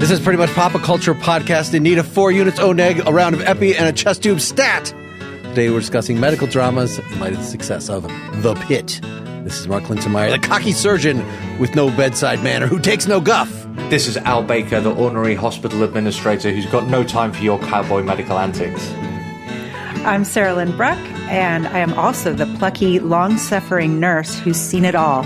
This is Pretty Much Pop, a culture podcast in need of 4 units Oneg, a round of epi, and a chest tube stat. Today we're discussing medical dramas in light of the success of The Pitt. This is Mark Linsenmeyer, the cocky surgeon with no bedside manner who takes no guff. This is Al Baker, the ornery hospital administrator who's got no time for your cowboy medical antics. I'm Sarahlyn Bruck, and I am also the plucky, long-suffering nurse who's seen it all.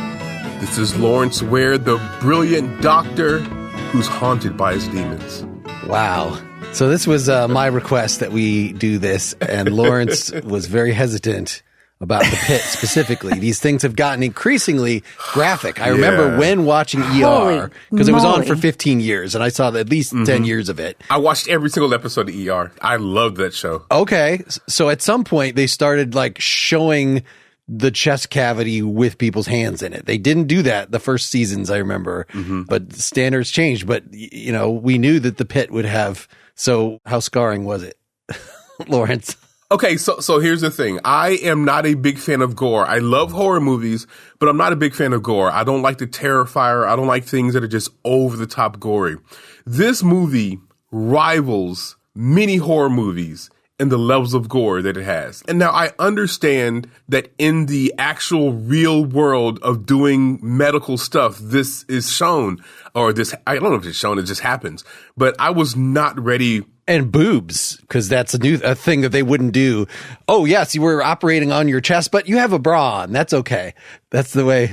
This is Lawrence Ware, the brilliant doctor who's haunted by his demons. Wow. So this was my request that we do this, and Lawrence was very hesitant about The Pitt specifically. These things have gotten increasingly graphic. I remember when watching ER, because it was on for 15 years, and I saw at least 10 years of it. I watched every single episode of ER. I loved that show. Okay. So at some point, they started like showing the chest cavity with people's hands in it. They didn't do that the first seasons, I remember, but standards changed. But, you know, we knew that The Pitt would have. So how scarring was it, Lawrence? Okay, so here's the thing. I am not a big fan of gore. I love horror movies, but I'm not a big fan of gore. I don't like the Terrifier. I don't like things that are just over-the-top gory. This movie rivals many horror movies in the levels of gore that it has. And now I understand that in the actual real world of doing medical stuff, this is shown, or this, I don't know if it's shown, it just happens. But I was not ready. And boobs, because that's a thing that they wouldn't do. Oh, yes, you were operating on your chest, but you have a bra on. That's okay. That's the way.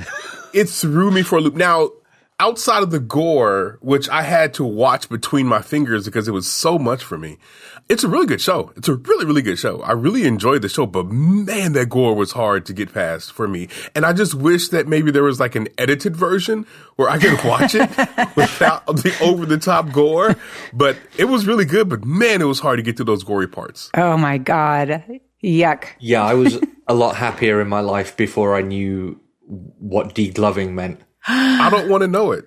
It threw me for a loop. Now, outside of the gore, which I had to watch between my fingers because it was so much for me, it's a really good show. It's a really, really good show. I really enjoyed the show, but man, that gore was hard to get past for me. And I just wish that maybe there was like an edited version where I could watch it without the over-the-top gore. But it was really good, but man, it was hard to get to those gory parts. Oh my God. Yuck. Yeah, I was a lot happier in my life before I knew what degloving meant. I don't want to know it.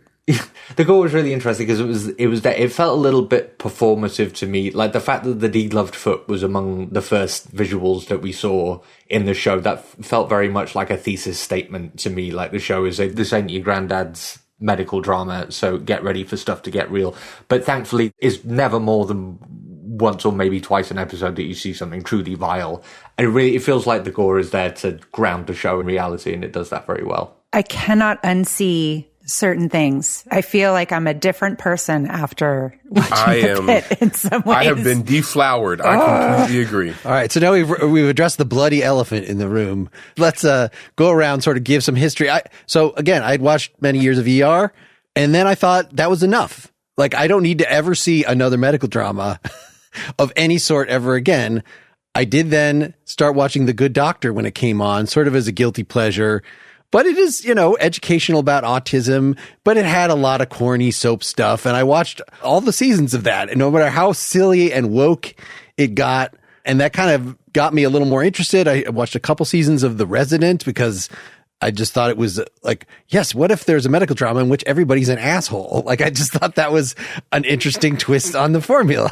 The gore was really interesting because it felt a little bit performative to me. Like the fact that the degloved foot was among the first visuals that we saw in the show, that felt very much like a thesis statement to me. Like the show is this ain't your granddad's medical drama, so get ready for stuff to get real. But thankfully, it's never more than once or maybe twice an episode that you see something truly vile. And it feels like the gore is there to ground the show in reality, and it does that very well. I cannot unsee certain things. I feel like I'm a different person after watching The Pitt in some ways. I have been deflowered. I completely agree. All right, so now we've addressed the bloody elephant in the room. Let's go around, sort of give some history. So again, I'd watched many years of ER, and then I thought that was enough. Like, I don't need to ever see another medical drama of any sort ever again. I did then start watching The Good Doctor when it came on, sort of as a guilty pleasure. But it is, you know, educational about autism, but it had a lot of corny soap stuff. And I watched all the seasons of that. And no matter how silly and woke it got, and that kind of got me a little more interested. I watched a couple seasons of The Resident because I just thought it was like, yes, what if there's a medical drama in which everybody's an asshole? Like, I just thought that was an interesting twist on the formula.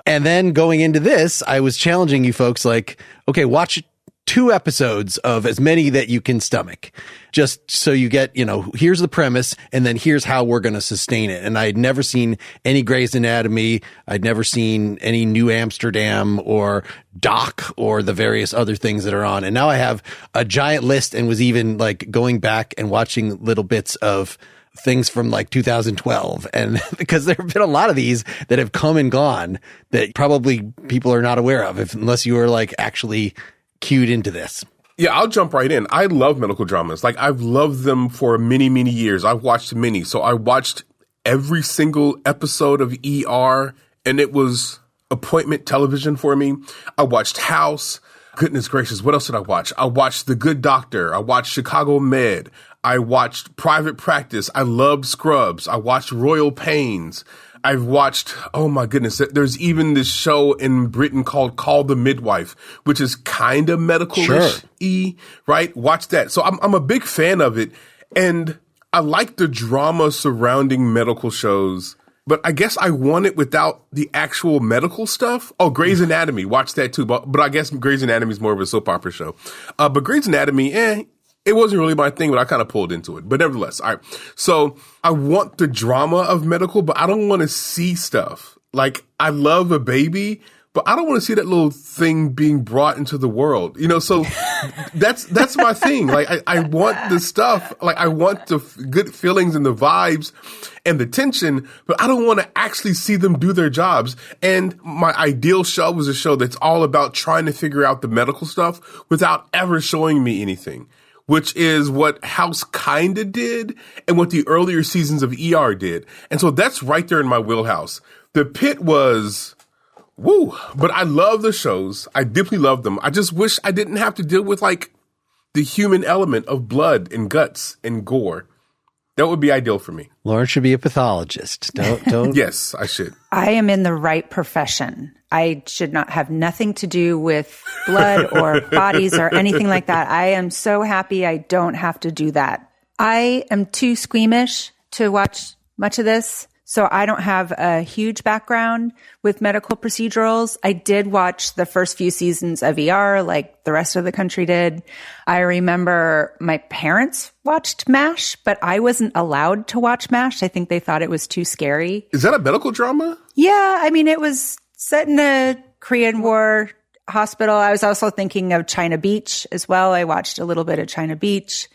And then going into this, I was challenging you folks like, okay, watch 2 episodes of as many that you can stomach, just so you get, you know, here's the premise and then here's how we're going to sustain it. And I had never seen any Grey's Anatomy. I'd never seen any New Amsterdam or Doc or the various other things that are on. And now I have a giant list and was even like going back and watching little bits of things from like 2012. And because there have been a lot of these that have come and gone that probably people are not aware of unless you are like actually cued into this. Yeah, I'll jump right in. I love medical dramas. Like, I've loved them for many, many years. I've watched many. So I watched every single episode of ER, and it was appointment television for me. I watched House. Goodness gracious, what else did I watch? I watched The Good Doctor. I watched Chicago Med. I watched Private Practice. I loved Scrubs. I watched Royal Pains. I've watched, oh my goodness, there's even this show in Britain called Call the Midwife, which is kind of medical-ish, right? Watch that. So I'm a big fan of it. And I like the drama surrounding medical shows, but I guess I want it without the actual medical stuff. Oh, Grey's Anatomy, watch that too. But I guess Grey's Anatomy is more of a soap opera show. But Grey's Anatomy, It wasn't really my thing, but I kind of pulled into it. But nevertheless, all right. So I want the drama of medical, but I don't want to see stuff. Like, I love a baby, but I don't want to see that little thing being brought into the world, so that's my thing. Like, I want the stuff, like, I want the good feelings and the vibes and the tension, but I don't want to actually see them do their jobs. And my ideal show was a show that's all about trying to figure out the medical stuff without ever showing me anything, which is what House kinda did and what the earlier seasons of ER did. And so that's right there in my wheelhouse. The Pitt was... woo. But I love the shows. I deeply love them. I just wish I didn't have to deal with like the human element of blood and guts and gore. That would be ideal for me. Lauren should be a pathologist. Don't. Yes, I should. I am in the right profession. I should not have nothing to do with blood or bodies or anything like that. I am so happy I don't have to do that. I am too squeamish to watch much of this. So I don't have a huge background with medical procedurals. I did watch the first few seasons of ER like the rest of the country did. I remember my parents watched MASH, but I wasn't allowed to watch MASH. I think they thought it was too scary. Is that a medical drama? Yeah. I mean, it was set in a Korean War hospital. I was also thinking of China Beach as well. I watched a little bit of China Beach,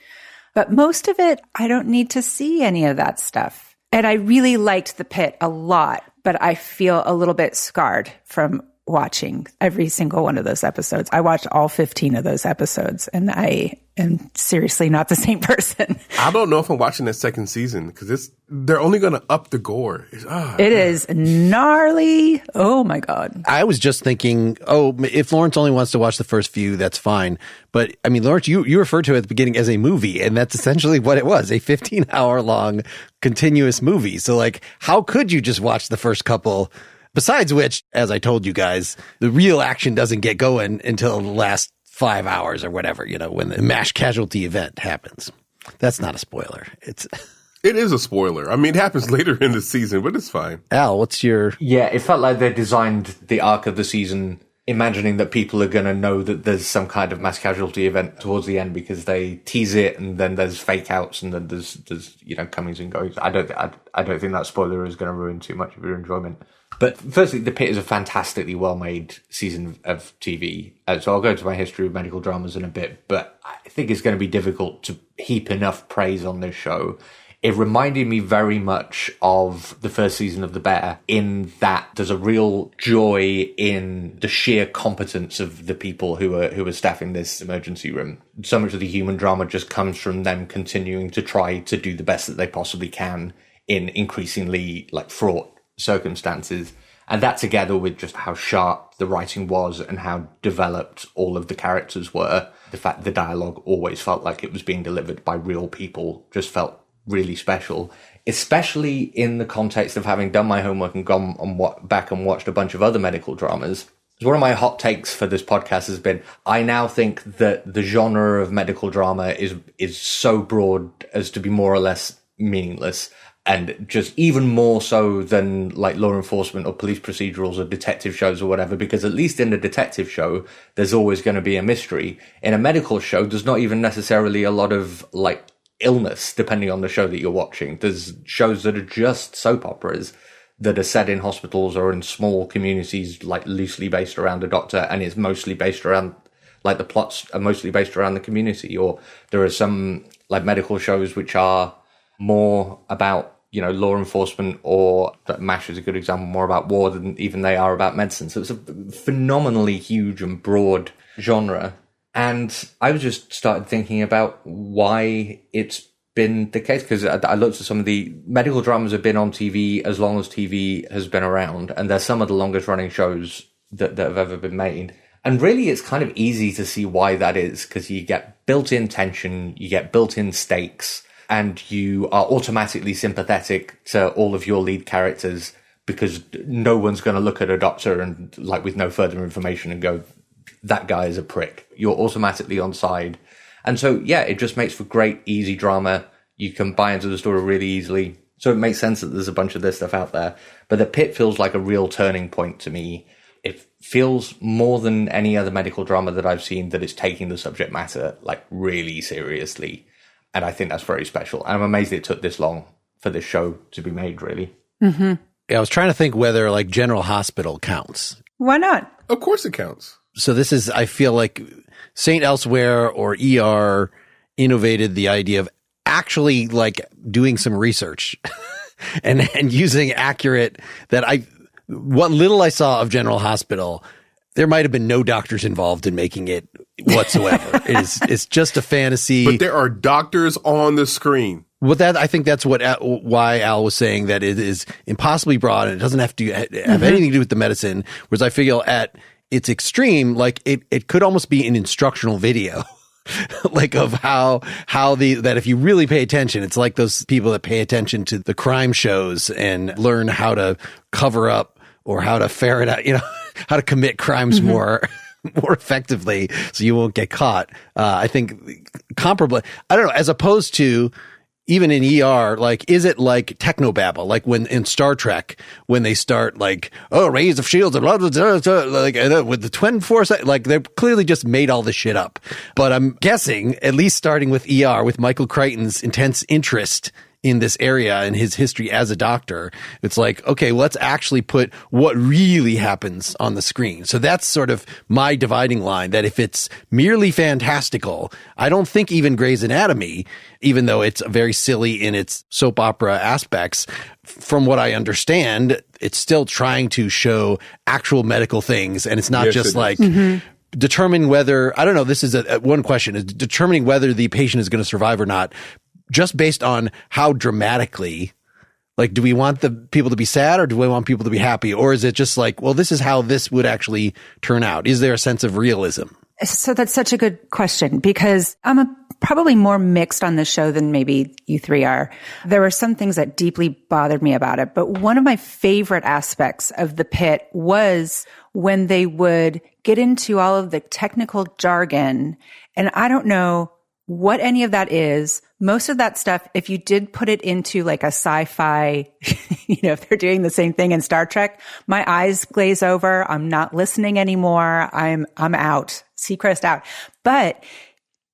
but most of it, I don't need to see any of that stuff. And I really liked The Pitt a lot, but I feel a little bit scarred from watching every single one of those episodes. I watched all 15 of those episodes, and I am seriously not the same person. I don't know if I'm watching that second season because they're only going to up the gore. It is gnarly. Oh my God. I was just thinking, if Lawrence only wants to watch the first few, that's fine. But I mean, Lawrence, you referred to it at the beginning as a movie, and that's essentially what it was, a 15-hour long continuous movie. So like, how could you just watch the first couple? Besides which, as I told you guys, the real action doesn't get going until the last 5 hours or whatever, when the MASH casualty event happens. That's not a spoiler. It is a spoiler. I mean, it happens later in the season, but it's fine. Al, what's your... Yeah, it felt like they designed the arc of the season imagining that people are going to know that there's some kind of mass casualty event towards the end because they tease it and then there's fake outs and then there's comings and goings. I don't think that spoiler is going to ruin too much of your enjoyment. But firstly, The Pitt is a fantastically well-made season of TV. So I'll go into my history of medical dramas in a bit, but I think it's going to be difficult to heap enough praise on this show. It reminded me very much of the first season of The Bear in that there's a real joy in the sheer competence of the people who are staffing this emergency room. So much of the human drama just comes from them continuing to try to do the best that they possibly can in increasingly fraught circumstances. And that together with just how sharp the writing was and how developed all of the characters were, the fact the dialogue always felt like it was being delivered by real people just felt really special, especially in the context of having done my homework and gone back and watched a bunch of other medical dramas. One of my hot takes for this podcast has been, I now think that the genre of medical drama is so broad as to be more or less meaningless. And just even more so than law enforcement or police procedurals or detective shows or whatever, because at least in a detective show, there's always going to be a mystery. In a medical show, there's not even necessarily a lot of illness, depending on the show that you're watching. There's shows that are just soap operas that are set in hospitals or in small communities, loosely based around a doctor, and it's mostly based around, the plots are mostly based around the community. Or there are some, medical shows which are more about law enforcement, or MASH is a good example, more about war than even they are about medicine. So it's a phenomenally huge and broad genre. And I was just started thinking about why it's been the case, because I looked at some of the medical dramas have been on TV as long as TV has been around, and they're some of the longest running shows that have ever been made. And really, it's kind of easy to see why that is, because you get built-in tension, you get built-in stakes, and you are automatically sympathetic to all of your lead characters because no one's going to look at a doctor and with no further information and go, that guy is a prick. You're automatically on side. And so, yeah, it just makes for great, easy drama. You can buy into the story really easily. So it makes sense that there's a bunch of this stuff out there. But The Pitt feels like a real turning point to me, it feels more than any other medical drama that I've seen that it's taking the subject matter like really seriously. And I think that's very special. And I'm amazed it took this long for this show to be made, really. Mm-hmm. Yeah, I was trying to think whether like General Hospital counts. Why not? Of course it counts. So this is, I feel like Saint Elsewhere or ER innovated the idea of actually like doing some research and using accurate what little I saw of General Hospital, there might have been no doctors involved in making it whatsoever. It's just a fantasy. But there are doctors on the screen. Well, I think that's why Al was saying that it is impossibly broad and it doesn't have to have anything to do with the medicine. Whereas I feel at its extreme, like it could almost be an instructional video. Like of how that if you really pay attention, it's like those people that pay attention to the crime shows and learn how to cover up or how to ferret out, how to commit crimes more effectively so you won't get caught. I think comparably, I don't know, as opposed to even in ER, like, is it like technobabble? Like when in Star Trek, when they start like, oh, rays of shields, blah, blah, blah, blah, like with the twin force, like they've clearly just made all this shit up. But I'm guessing, at least starting with ER, with Michael Crichton's intense interest in this area and his history as a doctor, it's like, okay, let's actually put what really happens on the screen. So that's sort of my dividing line, that if it's merely fantastical, I don't think even Grey's Anatomy, even though it's very silly in its soap opera aspects, from what I understand, it's still trying to show actual medical things. And it's not just like determining whether, I don't know, this is one question, is determining whether the patient is going to survive or not, just based on how dramatically, like, do we want the people to be sad or do we want people to be happy? Or is it just like, well, this is how this would actually turn out? Is there a sense of realism? So that's such a good question, because I'm probably more mixed on this show than maybe you three are. There were some things that deeply bothered me about it, but one of my favorite aspects of the Pitt was when they would get into all of the technical jargon, and I don't know what any of that is. Most of that stuff, if you did put it into like a sci-fi, if they're doing the same thing in Star Trek, my eyes glaze over. I'm not listening anymore. I'm out. Seacrest out. But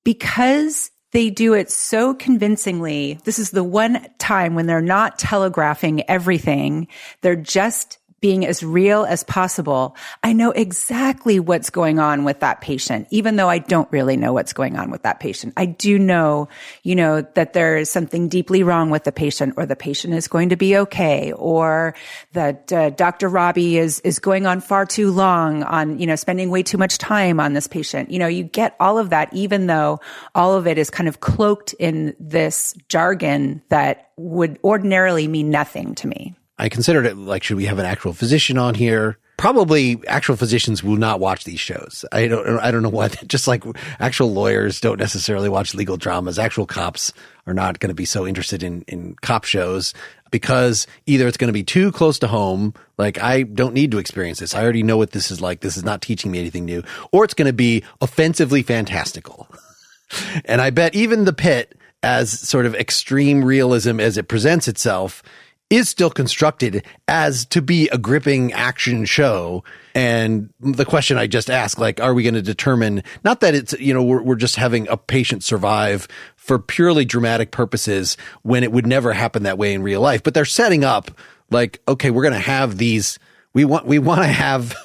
because they do it so convincingly, this is the one time when they're not telegraphing everything. They're just being as real as possible. I know exactly what's going on with that patient, even though I don't really know what's going on with that patient. I do know, that there is something deeply wrong with the patient, or the patient is going to be okay, or that Dr. Robbie is going on far too long on, spending way too much time on this patient. You get all of that, even though all of it is kind of cloaked in this jargon that would ordinarily mean nothing to me. I considered it like, should we have an actual physician on here? Probably actual physicians will not watch these shows. I don't know what, just like actual lawyers don't necessarily watch legal dramas. Actual cops are not going to be so interested in cop shows, because either it's going to be too close to home. Like, I don't need to experience this. I already know what this is like. This is not teaching me anything new, or it's going to be offensively fantastical. And I bet even the Pitt, as sort of extreme realism as it presents itself, is still constructed as to be a gripping action show. And the question I just asked, like, are we going to determine, not that it's, we're just having a patient survive for purely dramatic purposes when it would never happen that way in real life, but they're setting up like, okay, we're going to have these, we want to have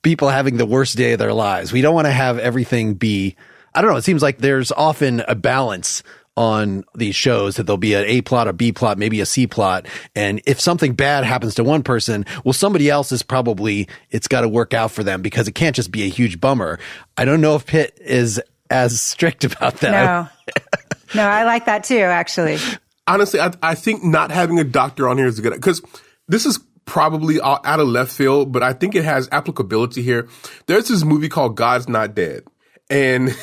people having the worst day of their lives. We don't want to have everything be, I don't know. It seems like there's often a balance on these shows, that there'll be an A plot, a B plot, maybe a C plot. And if something bad happens to one person, well, somebody else is probably, it's got to work out for them, because it can't just be a huge bummer. I don't know if Pitt is as strict about that. No, I like that too, actually. Honestly, I think not having a doctor on here is good, because this is probably out of left field, but I think it has applicability here. There's this movie called God's Not Dead. And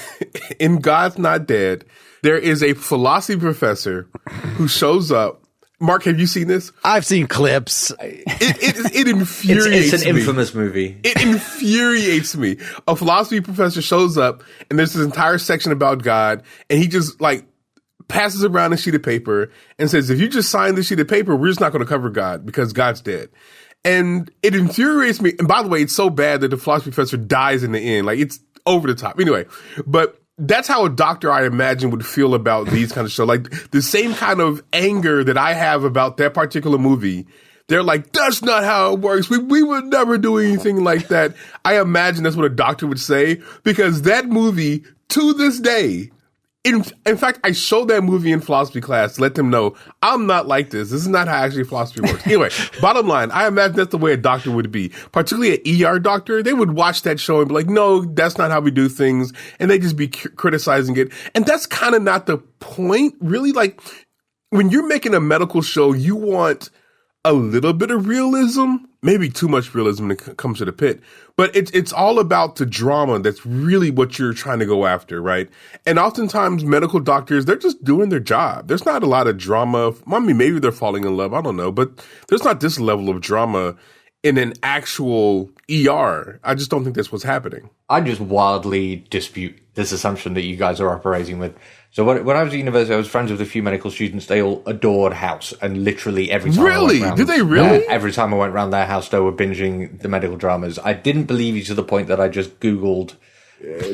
in God's Not Dead, there is a philosophy professor who shows up. Mark, have you seen this? I've seen clips. It infuriates me. It's an infamous movie. It infuriates me. A philosophy professor shows up, and there's this entire section about God, and he just like passes around a sheet of paper and says, if you just sign this sheet of paper, we're just not going to cover God because God's dead. And it infuriates me. And by the way, it's so bad that the philosophy professor dies in the end. Like, it's over the top. Anyway, but that's how a doctor, I imagine, would feel about these kind of shows. Like, the same kind of anger that I have about that particular movie. They're like, that's not how it works. We would never do anything like that. I imagine that's what a doctor would say, because that movie, to this day, in fact, I showed that movie in philosophy class to let them know I'm not like this. This is not how actually philosophy works. Anyway, bottom line, I imagine that's the way a doctor would be. Particularly an ER doctor, they would watch that show and be like, no, that's not how we do things. And they just be criticizing it. And that's kind of not the point, really. Like, when you're making a medical show, you want a little bit of realism, maybe too much realism when it comes to the Pit, but it's all about the drama. That's really what you're trying to go after, right? And oftentimes medical doctors, they're just doing their job. There's not a lot of drama. I mean, maybe they're falling in love. I don't know, but there's not this level of drama in an actual ER. I just don't think that's what's happening. I just wildly dispute this assumption that you guys are operating with. So when I was at university, I was friends with a few medical students. They all adored House, and literally every time really? I went round, did they really? Every time I went round their house, they were binging the medical dramas. I didn't believe you to the point that I just Googled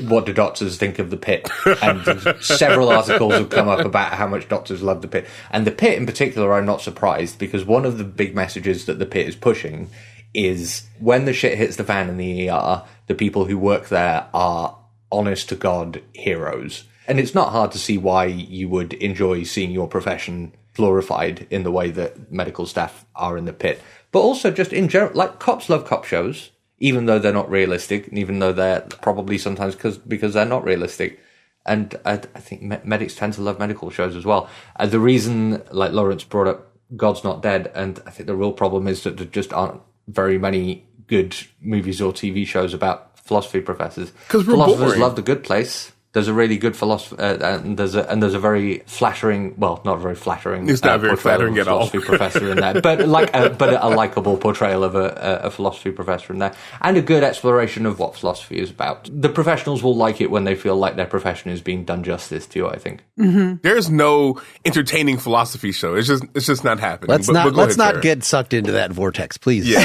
what do doctors think of the Pit, and several articles have come up about how much doctors love the Pit. And the Pit in particular, I'm not surprised, because one of the big messages that the Pit is pushing is when the shit hits the fan in the ER, the people who work there are honest to God heroes. And it's not hard to see why you would enjoy seeing your profession glorified in the way that medical staff are in the Pit. But also just in general, like, cops love cop shows, even though they're not realistic, and even though they're probably sometimes because they're not realistic. And I think medics tend to love medical shows as well. The reason, like Lawrence brought up God's Not Dead, and I think the real problem is that there just aren't very many good movies or TV shows about philosophy professors. Because philosophers boring. love The Good Place. There's a really good philosopher, and there's a very flattering, well, not very flattering. It's not very flattering at all. Philosophy professor in there, but a likable portrayal of a philosophy professor in there, and a good exploration of what philosophy is about. The professionals will like it when they feel like their profession is being done justice to. I think There's no entertaining philosophy show. It's just not happening. Let's not get sucked into that vortex, please. Yeah.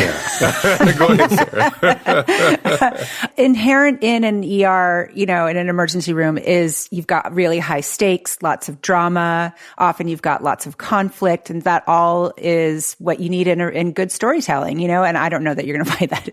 Go ahead, Sarah. Inherent in an ER, in an emergency room is you've got really high stakes, lots of drama. Often you've got lots of conflict, and that all is what you need in good storytelling, and I don't know that you're going to find that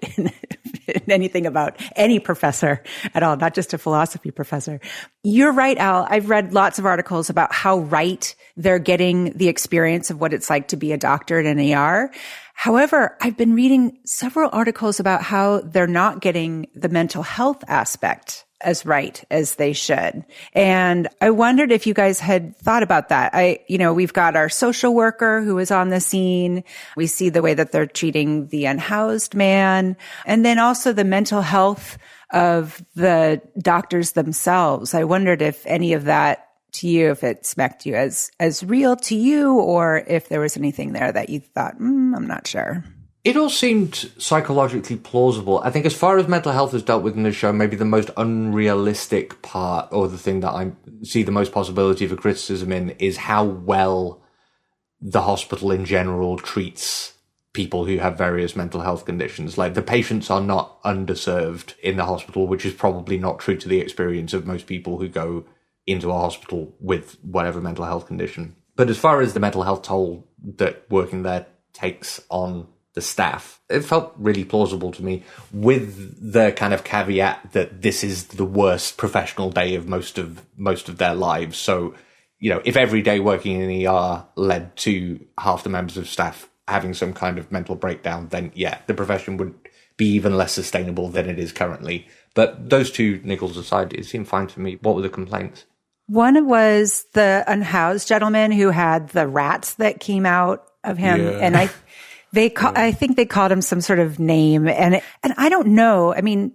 in anything about any professor at all, not just a philosophy professor. You're right, Al. I've read lots of articles about how right they're getting the experience of what it's like to be a doctor in an ER. However, I've been reading several articles about how they're not getting the mental health aspect as right as they should. And I wondered if you guys had thought about that. We've got our social worker who is on the scene. We see the way that they're treating the unhoused man, and then also the mental health of the doctors themselves. I wondered if any of that to you, if it smacked you as real to you, or if there was anything there that you thought, I'm not sure. it all seemed psychologically plausible. I think as far as mental health is dealt with in the show, maybe the most unrealistic part, or the thing that I see the most possibility for criticism in, is how well the hospital in general treats people who have various mental health conditions. Like, the patients are not underserved in the hospital, which is probably not true to the experience of most people who go into a hospital with whatever mental health condition. But as far as the mental health toll that working there takes on the staff, it felt really plausible to me, with the kind of caveat that this is the worst professional day of most of their lives. So, you know, if every day working in ER led to half the members of staff having some kind of mental breakdown, then yeah, the profession would be even less sustainable than it is currently. But those two niggles aside, it seemed fine to me. What were the complaints? One was the unhoused gentleman who had the rats that came out of him. Yeah. And I think they called him some sort of name. And I don't know. I mean,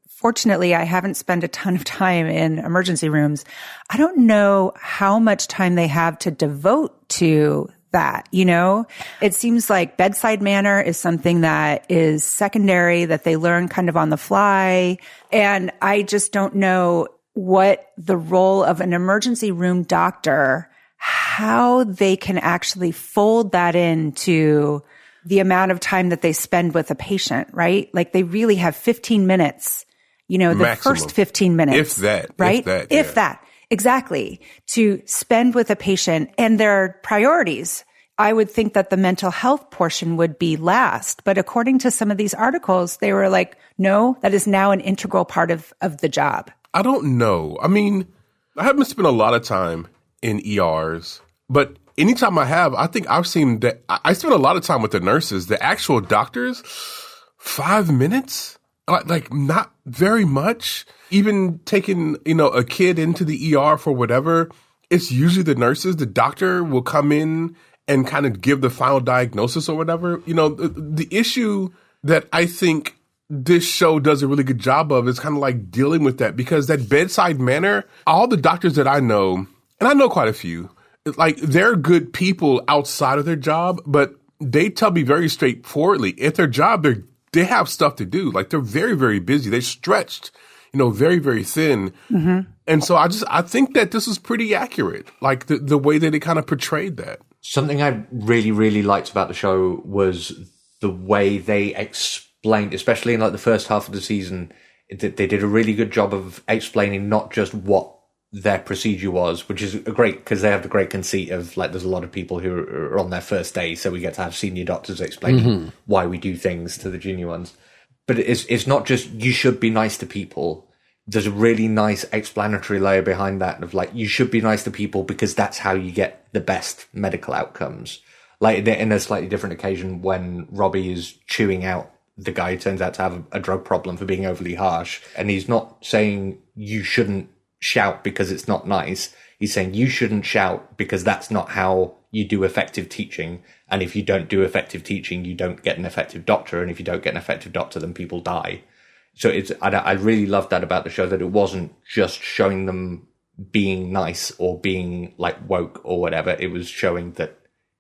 fortunately, I haven't spent a ton of time in emergency rooms. I don't know how much time they have to devote to that. You know, it seems like bedside manner is something that is secondary, that they learn kind of on the fly. And I just don't know what the role of an emergency room doctor, how they can actually fold that into the amount of time that they spend with a patient, right? Like they really have 15 minutes, the Maximum. first 15 minutes. If that. Right? If that. Exactly. To spend with a patient and their priorities. I would think that the mental health portion would be last. But according to some of these articles, they were like, no, that is now an integral part of the job. I don't know. I mean, I haven't spent a lot of time in ERs, but anytime I have, I think I've seen that I spend a lot of time with the nurses, the actual doctors, 5 minutes, like not very much. Even taking, a kid into the ER for whatever, it's usually the nurses. The doctor will come in and kind of give the final diagnosis or whatever. The issue that I think this show does a really good job of is kind of like dealing with that, because that bedside manner, all the doctors that I know, and I know quite a few, like they're good people outside of their job, but they tell me very straightforwardly, at their job, they have stuff to do. Like they're very, very busy. They're stretched, very, very thin. Mm-hmm. And so I think that this is pretty accurate, like the way that it kind of portrayed that. Something I really, really liked about the show was the way they explained, especially in like the first half of the season, they did a really good job of explaining not just what their procedure was, which is great because they have the great conceit of like there's a lot of people who are on their first day, so we get to have senior doctors explaining why we do things to the junior ones. But it's not just you should be nice to people. There's a really nice explanatory layer behind that of like, you should be nice to people because that's how you get the best medical outcomes. Like in a slightly different occasion when Robbie is chewing out the guy who turns out to have a drug problem for being overly harsh. And he's not saying you shouldn't shout because it's not nice. He's saying you shouldn't shout because that's not how you do effective teaching. And if you don't do effective teaching, you don't get an effective doctor. And if you don't get an effective doctor, then people die. So I really loved that about the show, that it wasn't just showing them being nice or being like woke or whatever. It was showing that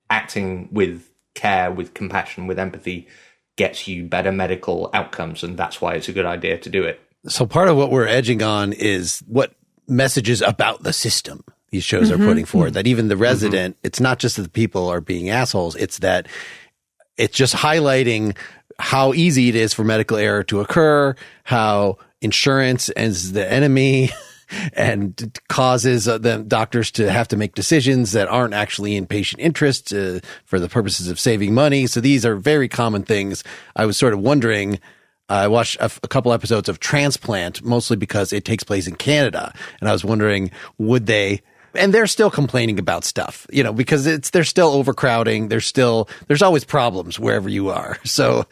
acting with care, with compassion, with empathy gets you better medical outcomes. And that's why it's a good idea to do it. So part of what we're edging on is what messages about the system these shows are putting forward, that even the resident, it's not just that the people are being assholes. It's that it's just highlighting how easy it is for medical error to occur, how insurance is the enemy and causes the doctors to have to make decisions that aren't actually in patient interest for the purposes of saving money. So these are very common things. I was sort of wondering, I watched a couple episodes of Transplant, mostly because it takes place in Canada. And I was wondering, would they... And they're still complaining about stuff, because they're still overcrowding. There's always problems wherever you are. So,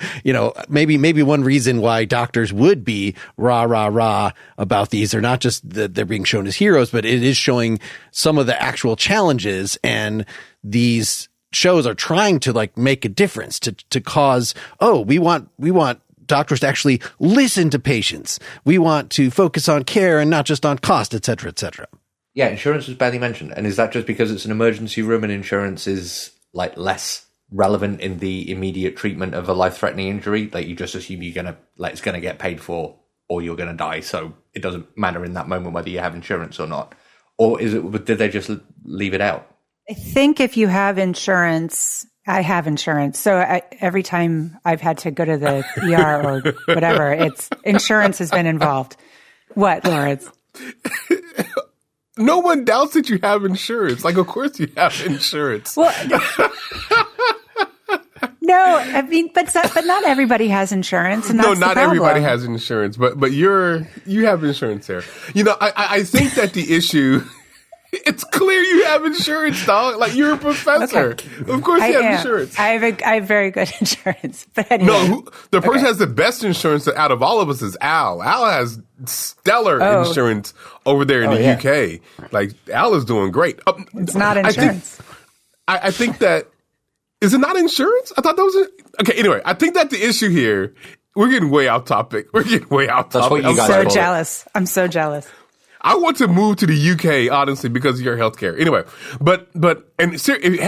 maybe one reason why doctors would be rah about these are not just that they're being shown as heroes, but it is showing some of the actual challenges. And these shows are trying to like make a difference to cause, we want doctors to actually listen to patients. We want to focus on care and not just on cost, et cetera, et cetera. Yeah, insurance was barely mentioned. And is that just because it's an emergency room and insurance is like less relevant in the immediate treatment of a life-threatening injury? Like you just assume it's gonna get paid for or you're gonna die. So it doesn't matter in that moment whether you have insurance or not. Or did they just leave it out? I think if you have insurance, I have insurance. So every time I've had to go to the ER or whatever, it's insurance has been involved. What, Lawrence? No one doubts that you have insurance. Like, of course you have insurance. Well, no, I mean, but not everybody has insurance. And that's not everybody has insurance, but you have insurance there. I think that the issue, it's clear you have insurance, dog. Like you're a professor. Okay. Of course you have insurance. I have very good insurance. But anyway. No, the person has the best insurance out of all of us is Al. Al has stellar insurance over there in the UK. Like Al is doing great. It's not insurance. I think that, is it not insurance? I thought that was okay. Anyway, I think that the issue here, we're getting way off topic. That's what you guys I'm so jealous. I'm so jealous. I want to move to the UK, honestly, because of your healthcare. Anyway, but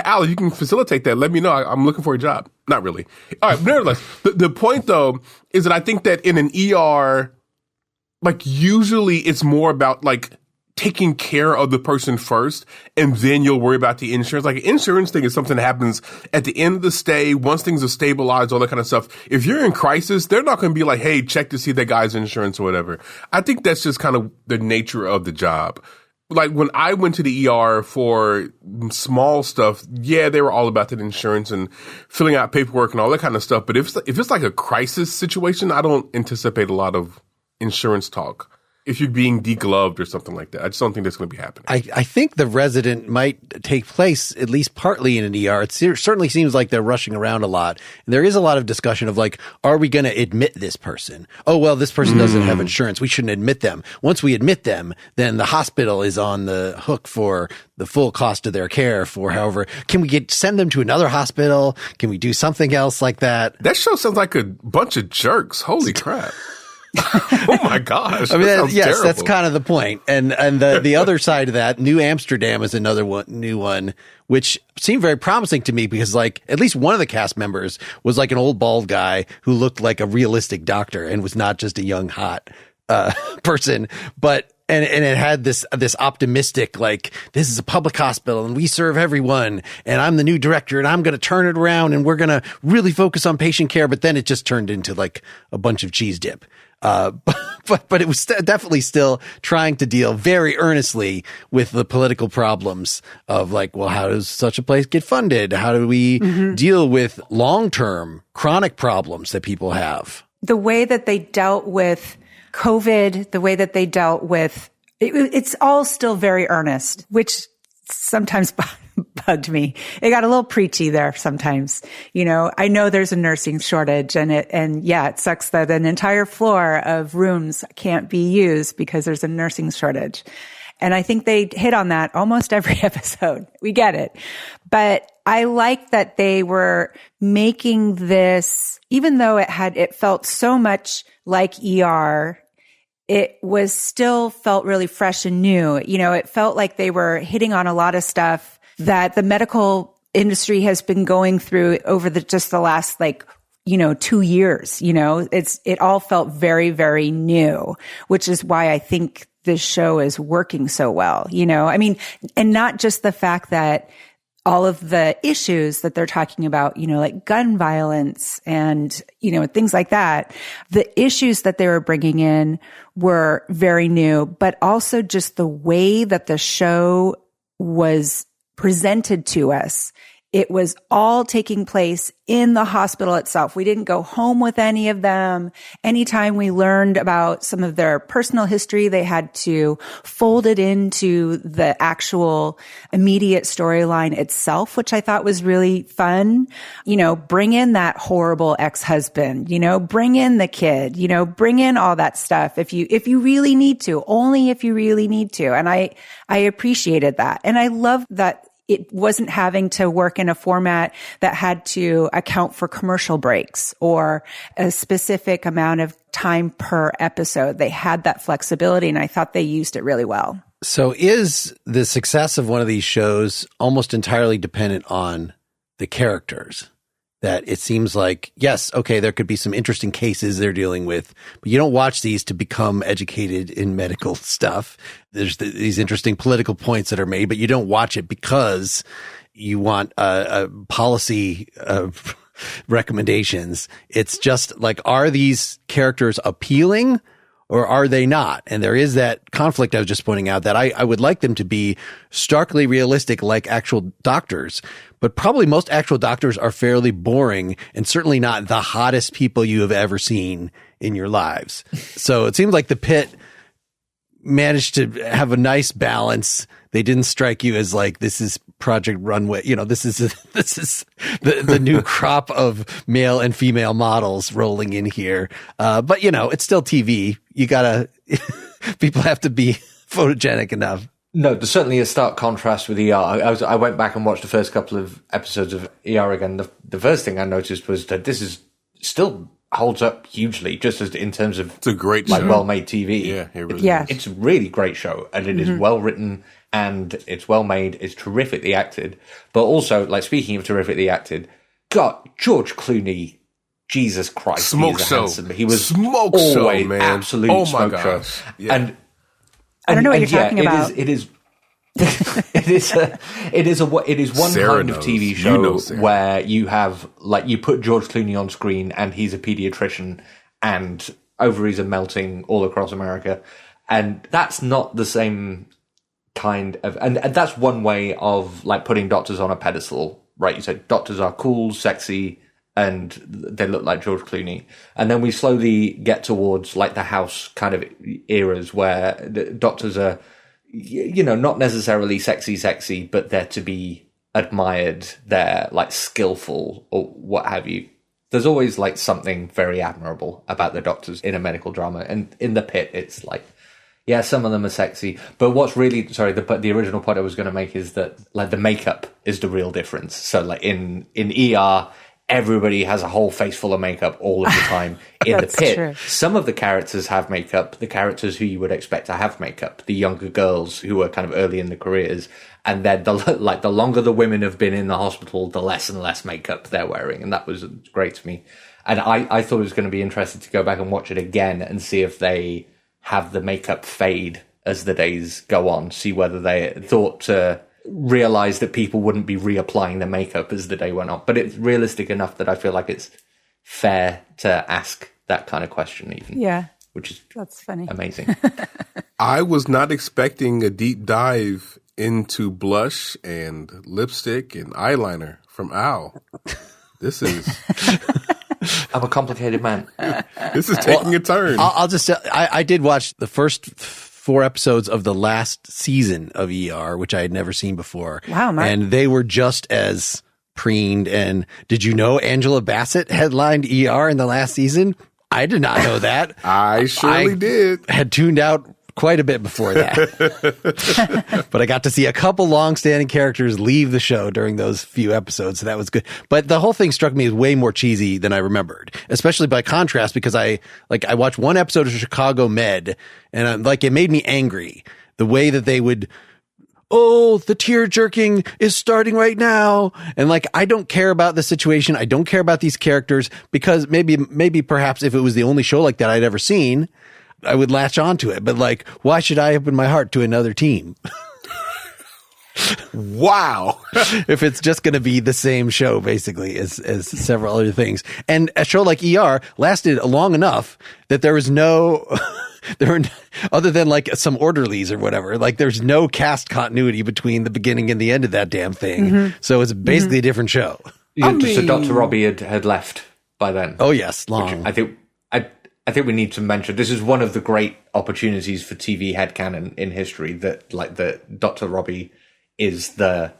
Al, you can facilitate that. Let me know. I'm looking for a job. Not really. All right. Nevertheless, the point though is that I think that in an ER, like usually it's more about like taking care of the person first, and then you'll worry about the insurance. Like, insurance thing is something that happens at the end of the stay, once things are stabilized, all that kind of stuff. If you're in crisis, they're not going to be like, hey, check to see that guy's insurance or whatever. I think that's just kind of the nature of the job. Like, when I went to the ER for small stuff, yeah, they were all about that insurance and filling out paperwork and all that kind of stuff. But if it's like a crisis situation, I don't anticipate a lot of insurance talk. If you're being degloved or something like that, I just don't think that's going to be happening. I think the resident might take place at least partly in an ER. It certainly seems like they're rushing around a lot. And there is a lot of discussion of like, are we going to admit this person? Oh, well, this person doesn't have insurance. We shouldn't admit them. Once we admit them, then the hospital is on the hook for the full cost of their care for however. Can we send them to another hospital? Can we do something else like that? That show sounds like a bunch of jerks. Holy crap. Oh my gosh. I mean, yes, terrible. That's kind of the point. And the other side of that, New Amsterdam is another new one, which seemed very promising to me because like at least one of the cast members was like an old bald guy who looked like a realistic doctor and was not just a young hot person, but and it had this optimistic, like, this is a public hospital and we serve everyone and I'm the new director and I'm going to turn it around and we're going to really focus on patient care. But then it just turned into like a bunch of cheese dip. But it was definitely still trying to deal very earnestly with the political problems of like, well, how does such a place get funded? How do we deal with long-term chronic problems that people have? The way that they dealt with COVID, the way that they dealt with it's all still very earnest, which sometimes bugged me. It got a little preachy there sometimes. You know, I know there's a nursing shortage and yeah, it sucks that an entire floor of rooms can't be used because there's a nursing shortage. And I think they hit on that almost every episode. We get it. But I like that they were making this, even though it felt so much like ER, it was still felt really fresh and new. You know, it felt like they were hitting on a lot of stuff that the medical industry has been going through over just the last 2 years. You know, it all felt very, very new, which is why I think this show is working so well. You know, I mean, and not just the fact that all of the issues that they're talking about, you know, like gun violence and, you know, things like that. The issues that they were bringing in were very new, but also just the way that the show was presented to us. It was all taking place in the hospital itself. We didn't go home with any of them. Anytime we learned about some of their personal history, they had to fold it into the actual immediate storyline itself, which I thought was really fun. You know, bring in that horrible ex-husband, you know, bring in the kid, you know, bring in all that stuff if you really need to, only if you really need to. And I appreciated that. And I love that it wasn't having to work in a format that had to account for commercial breaks or a specific amount of time per episode. They had that flexibility, and I thought they used it really well. So is the success of one of these shows almost entirely dependent on the characters? That it seems like, yes, okay, there could be some interesting cases they're dealing with, but you don't watch these to become educated in medical stuff. There's these interesting political points that are made, but you don't watch it because you want a policy recommendations. It's just like, are these characters appealing or are they not? And there is that conflict I was just pointing out that I would like them to be starkly realistic like actual doctors. But probably most actual doctors are fairly boring and certainly not the hottest people you have ever seen in your lives. So it seems like the Pitt managed to have a nice balance. They didn't strike you as like, this is Project Runway. You know, this is the new crop of male and female models rolling in here. But you know, it's still TV. You gotta, people have to be photogenic enough. No, there's certainly a stark contrast with ER. I went back and watched the first couple of episodes of ER again. The first thing I noticed was that this is still holds up hugely, just as in terms of it's a great show. well-made TV. Yeah, it really is. It's a really great show, and it is well written and it's well made. It's terrifically acted, but also, like, speaking of terrifically acted, God, George Clooney. Jesus Christ, smoke show. He was smoke always show, man. Absolute smoke show. Yeah. And I don't know what you're talking about. It is one Sarah kind of knows. TV You show know Sarah. where you have, like, you put George Clooney on screen and he's a pediatrician and ovaries are melting all across America. And that's not the same kind of, and that's one way of, like, putting doctors on a pedestal, right? You said doctors are cool, sexy, and they look like George Clooney. And then we slowly get towards, like, the House kind of eras where the doctors are, you know, not necessarily sexy, but they're to be admired. They're, like, skillful or what have you. There's always, like, something very admirable about the doctors in a medical drama. And in The Pitt, it's like, yeah, some of them are sexy. But what's really, the original point I was going to make is that, like, the makeup is the real difference. So, like, in ER, everybody has a whole face full of makeup all of the time. In The Pitt, true. some of the characters have makeup, the characters who you would expect to have makeup, the younger girls who are kind of early in the careers. And then, the longer the women have been in the hospital, the less and less makeup they're wearing. And that was great to me. And I thought it was going to be interesting to go back and watch it again and see if they have the makeup fade as the days go on, see whether they thought to realize that people wouldn't be reapplying the makeup as the day went on. But it's realistic enough that I feel like it's fair to ask that kind of question even. Yeah. Which is That's funny. amazing. I was not expecting a deep dive into blush and lipstick and eyeliner from Al. This is I'm a complicated man. taking a turn. I'll just I did watch the first 4 episodes of the last season of ER, which I had never seen before. Wow, Mark. And they were just as preened. And did you know Angela Bassett headlined ER in the last season? I did not know that. I surely did. Had tuned out quite a bit before that. But I got to see a couple long-standing characters leave the show during those few episodes, so that was good. But the whole thing struck me as way more cheesy than I remembered, especially by contrast, because I watched one episode of Chicago Med, and it made me angry. The way that they would, the tear jerking is starting right now. And I don't care about the situation. I don't care about these characters, because maybe perhaps if it was the only show like that I'd ever seen, I would latch onto it. But why should I open my heart to another team? Wow. If it's just going to be the same show, basically, as several other things. And a show like ER lasted long enough that there was other than some orderlies or whatever, there's no cast continuity between the beginning and the end of that damn thing. Mm-hmm. So it's basically a different show. So Dr. Robbie had left by then. Oh yes, long. I think we need to mention, this is one of the great opportunities for TV headcanon in history, that the Dr. Robbie is the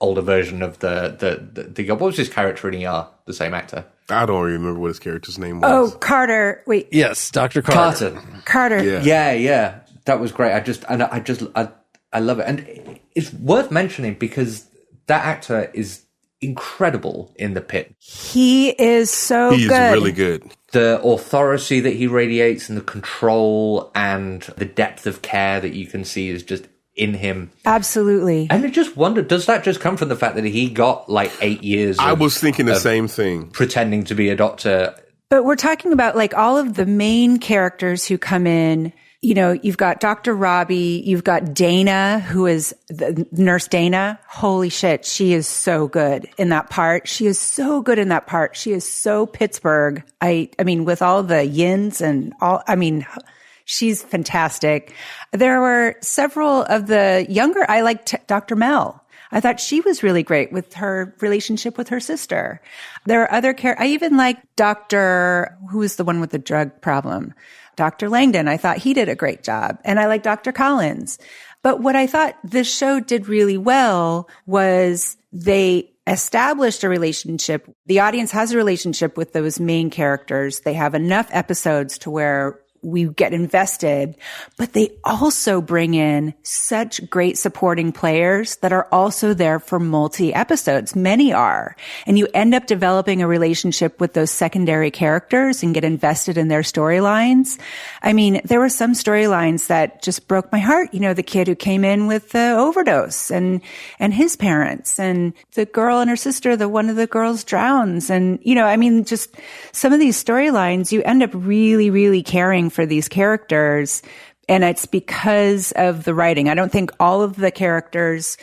older version of the what was his character in ER? The same actor. I don't remember what his character's name was. Oh, Carter. Wait. Yes, Dr. Carter. Carter. Yeah. That was great. I love it. And it's worth mentioning because that actor is incredible in The Pitt. He is so good. He's really good. The authority that he radiates and the control and the depth of care that you can see is just in him. Absolutely. And I just wondered, does that just come from the fact that he got 8 years I was thinking the same thing. Pretending to be a doctor? But we're talking about all of the main characters who come in. You've got Dr. Robbie, you've got Dana, who is the nurse Dana. Holy shit, she is so good in that part. She is so good in that part. She is so Pittsburgh. I mean, with all the yins and all, she's fantastic. There were several of the younger, I liked Dr. Mel. I thought she was really great with her relationship with her sister. There are other I even like Dr. who was the one with the drug problem? Dr. Langdon. I thought he did a great job. And I like Dr. Collins. But what I thought this show did really well was they established a relationship. The audience has a relationship with those main characters. They have enough episodes to where we get invested, but they also bring in such great supporting players that are also there for multi-episodes. Many are. And you end up developing a relationship with those secondary characters and get invested in their storylines. I mean, there were some storylines that just broke my heart. The kid who came in with the overdose and his parents, and the girl and her sister, one of the girls drowns. And, just some of these storylines, you end up really, really caring for these characters And it's because of the writing. I don't think all of the characters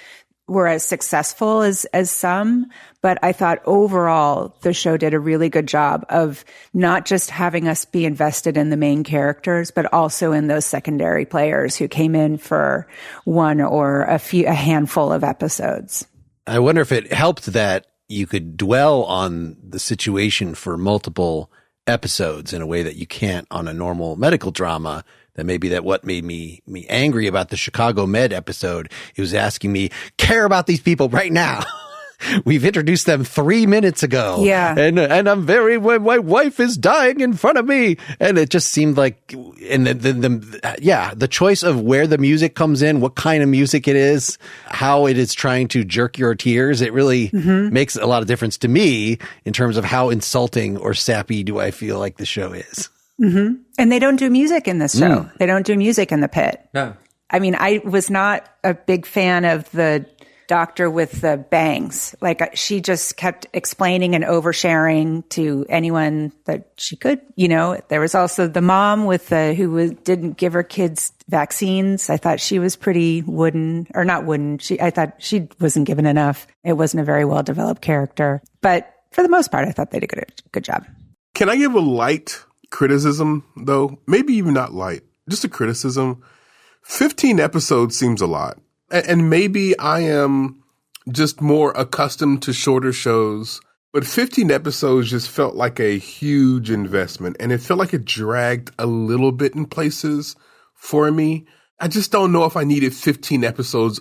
were as successful as some, but I thought overall the show did a really good job of not just having us be invested in the main characters, but also in those secondary players who came in for one or a handful of episodes. I wonder if it helped that you could dwell on the situation for multiple episodes in a way that you can't on a normal medical drama. That maybe that what made me angry about the Chicago Med episode. It was asking me, care about these people right now. We've introduced them 3 minutes ago. Yeah. And I'm my wife is dying in front of me. And it just seemed like, and the choice of where the music comes in, what kind of music it is, how it is trying to jerk your tears. It really makes a lot of difference to me in terms of how insulting or sappy do I feel like the show is. Mm-hmm. And they don't do music in this show. They don't do music in the Pit. No. I mean, I was not a big fan of the doctor with the bangs. Like, she just kept explaining and oversharing to anyone that she could. You know, there was also the mom with didn't give her kids vaccines. I thought she was pretty wooden, or not wooden. I thought she wasn't given enough. It wasn't a very well developed character. But for the most part, I thought they did a good job. Can I give a light criticism, though? Maybe even not light, just a criticism. 15 episodes seems a lot. And maybe I am just more accustomed to shorter shows, but 15 episodes just felt like a huge investment, and it felt like it dragged a little bit in places for me. I just don't know if I needed 15 episodes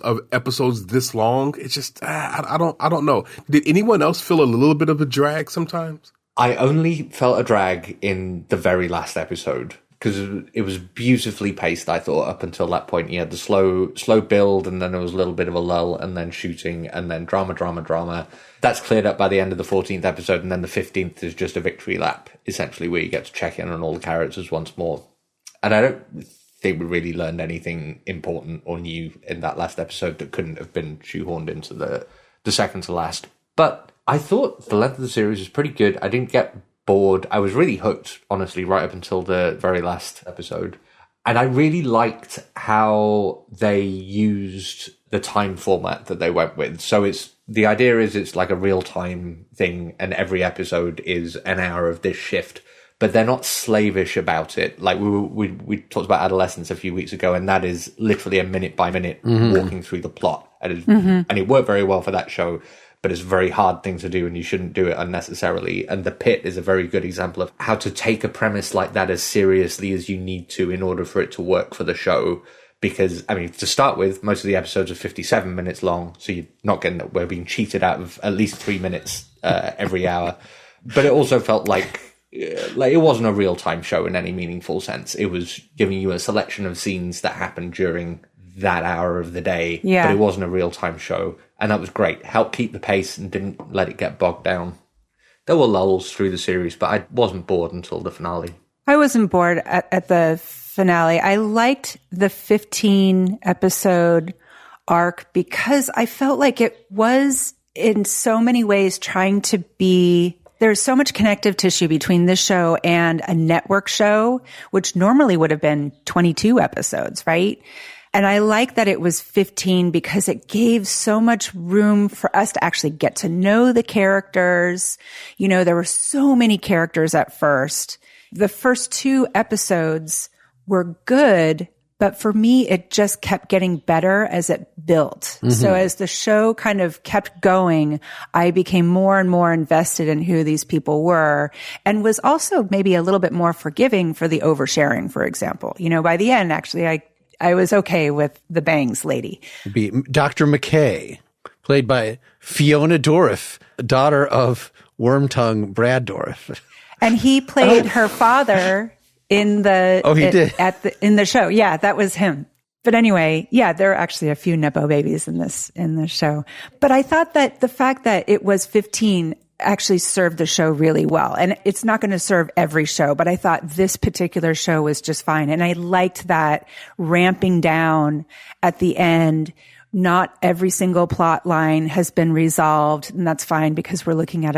this long. It's just, I don't know. Did anyone else feel a little bit of a drag sometimes? I only felt a drag in the very last episode because it was beautifully paced, I thought, up until that point. You had the slow build, and then there was a little bit of a lull, and then shooting, and then drama. That's cleared up by the end of the 14th episode, and then the 15th is just a victory lap, essentially, where you get to check in on all the characters once more. And I don't think we really learned anything important or new in that last episode that couldn't have been shoehorned into the second to last. But I thought the length of the series was pretty good. I didn't get bored. I was really hooked, honestly, right up until the very last episode. And I really liked how they used the time format that they went with. So the idea is it's like a real-time thing, and every episode is an hour of this shift. But they're not slavish about it. Like we talked about Adolescence a few weeks ago, and that is literally a minute-by-minute walking through the plot. And it worked very well for that show. But it's a very hard thing to do, and you shouldn't do it unnecessarily. And The Pit is a very good example of how to take a premise like that as seriously as you need to in order for it to work for the show. Because, I mean, to start with, most of the episodes are 57 minutes long, so you're not getting that we're being cheated out of at least 3 minutes every hour. But it also felt like it wasn't a real-time show in any meaningful sense. It was giving you a selection of scenes that happened during that hour of the day, but it wasn't a real-time show. And that was great. Helped keep the pace and didn't let it get bogged down. There were lulls through the series, but I wasn't bored until the finale. I wasn't bored at the finale. I liked the 15-episode arc because I felt like it was in so many ways trying to be... There's so much connective tissue between this show and a network show, which normally would have been 22 episodes, right? And I like that it was 15 because it gave so much room for us to actually get to know the characters. You know, there were so many characters at first. The first 2 episodes were good, but for me, it just kept getting better as it built. So as the show kind of kept going, I became more and more invested in who these people were, and was also maybe a little bit more forgiving for the oversharing, for example. You know, by the end, actually, I was okay with the bangs lady. It'd be Dr. McKay, played by Fiona Dourif, daughter of Wormtongue Brad Dourif. And he played her father in the in the show. Yeah, that was him. But anyway, yeah, there are actually a few Nepo babies in this show. But I thought that the fact that it was 15 actually served the show really well. And it's not going to serve every show, but I thought this particular show was just fine. And I liked that ramping down at the end. Not every single plot line has been resolved, and that's fine because we're looking at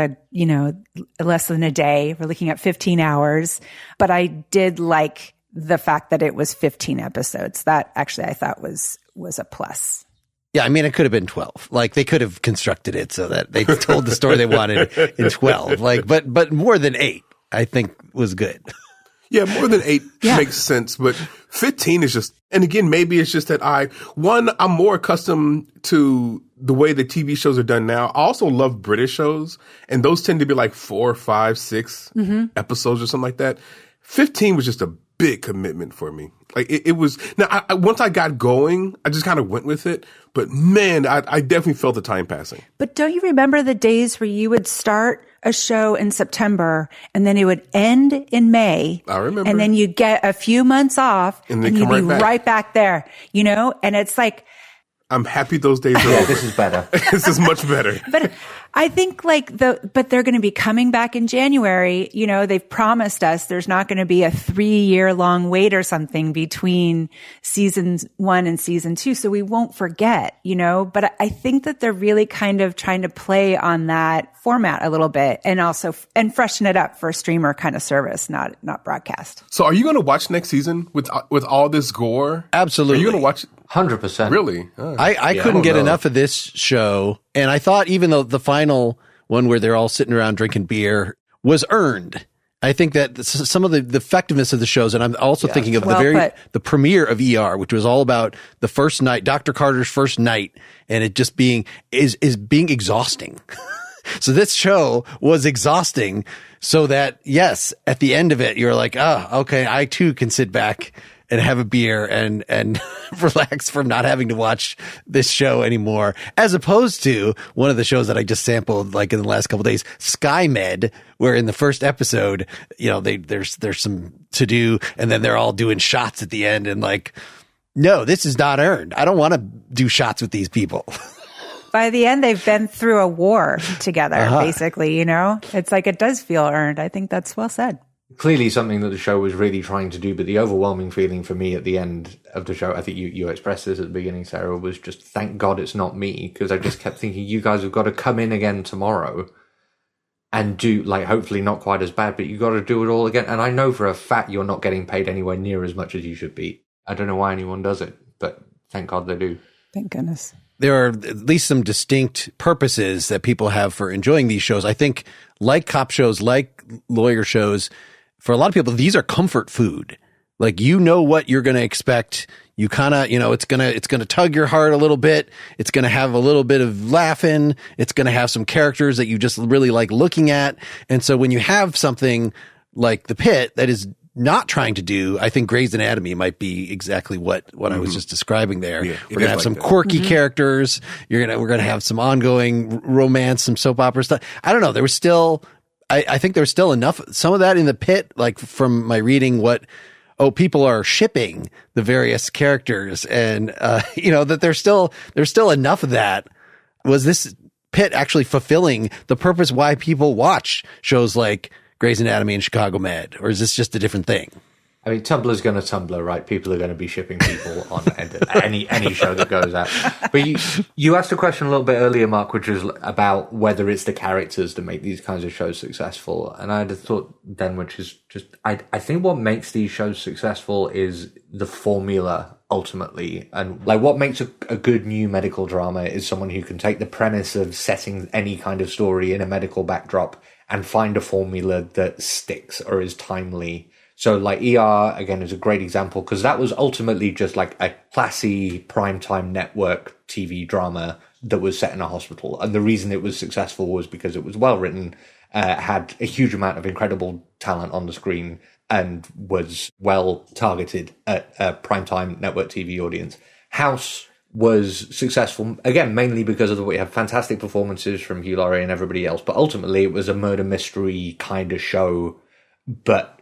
less than a day. We're looking at 15 hours. But I did like the fact that it was 15 episodes. That actually I thought was a plus. Yeah, I mean, it could have been 12. Like, they could have constructed it so that they told the story they wanted in 12. Like, but more than 8, I think, was good. Yeah, more than 8 makes sense, but 15 is just, and again, maybe it's just that I'm more accustomed to the way the TV shows are done now. I also love British shows, and those tend to be like 4, 5, 6 episodes or something like that. 15 was just a big commitment for me. Like it was, now once I got going, I just kind of went with it, but man, I definitely felt the time passing. But don't you remember the days where you would start a show in September and then it would end in May? I remember. And then you'd get a few months off and you'd be right back there, you know? And it's like, I'm happy those days are over. This is better. This is much better. But I think but they're going to be coming back in January. You know, they've promised us there's not going to be a 3-year-long wait or something between seasons 1 and season 2. So we won't forget, you know, but I think that they're really kind of trying to play on that format a little bit and also, and freshen it up for a streamer kind of service, not broadcast. So are you going to watch next season with all this gore? Absolutely. Are you going to watch it? 100%. Really? I couldn't get enough of this show. And I thought even though the final one where they're all sitting around drinking beer was earned. I think that some of the effectiveness of the shows, and I'm also thinking of the premiere of ER, which was all about the first night, Dr. Carter's first night, and it just being exhausting. So this show was exhausting so that, yes, at the end of it, you're like, oh, okay, I too can sit back and have a beer and relax from not having to watch this show anymore, as opposed to one of the shows that I just sampled like in the last couple of days, SkyMed, where in the first episode, you know, there's some to do and then they're all doing shots at the end and like, no, this is not earned. I don't want to do shots with these people. By the end, they've been through a war together, basically, you know? It's like it does feel earned. I think that's well said. Clearly something that the show was really trying to do, but the overwhelming feeling for me at the end of the show, I think you expressed this at the beginning, Sarah, was just thank God it's not me, because I just kept thinking you guys have got to come in again tomorrow and do, like, hopefully not quite as bad, but you got to do it all again. And I know for a fact you're not getting paid anywhere near as much as you should be. I don't know why anyone does it, but thank God they do. Thank goodness. There are at least some distinct purposes that people have for enjoying these shows. I think like cop shows, like lawyer shows, for a lot of people, these are comfort food. Like, you know what you're going to expect. You kind of, you know, it's going to tug your heart a little bit. It's going to have a little bit of laughing. It's going to have some characters that you just really like looking at. And so when you have something like The Pitt that is not trying to do, I think Grey's Anatomy might be exactly what I was just describing there. Yeah, we're going to have some quirky characters. We're going to have some ongoing romance, some soap opera stuff. I don't know. There was still, I think there's still enough, some of that in The Pitt, like from my reading people are shipping the various characters and, you know, that there's still enough of that. Was this Pitt actually fulfilling the purpose why people watch shows like Grey's Anatomy and Chicago Med, or is this just a different thing? I mean, Tumblr's going to Tumblr, right? People are going to be shipping people on any show that goes out. But you asked a question a little bit earlier, Mark, which was about whether it's the characters that make these kinds of shows successful. And I had a thought then, which is just, I think what makes these shows successful is the formula ultimately. And like what makes a good new medical drama is someone who can take the premise of setting any kind of story in a medical backdrop and find a formula that sticks or is timely. So like ER, again, is a great example because that was ultimately just like a classy primetime network TV drama that was set in a hospital. And the reason it was successful was because it was well written, had a huge amount of incredible talent on the screen, and was well targeted at a primetime network TV audience. House was successful, again, mainly because of we have fantastic performances from Hugh Laurie and everybody else, but ultimately it was a murder mystery kind of show, but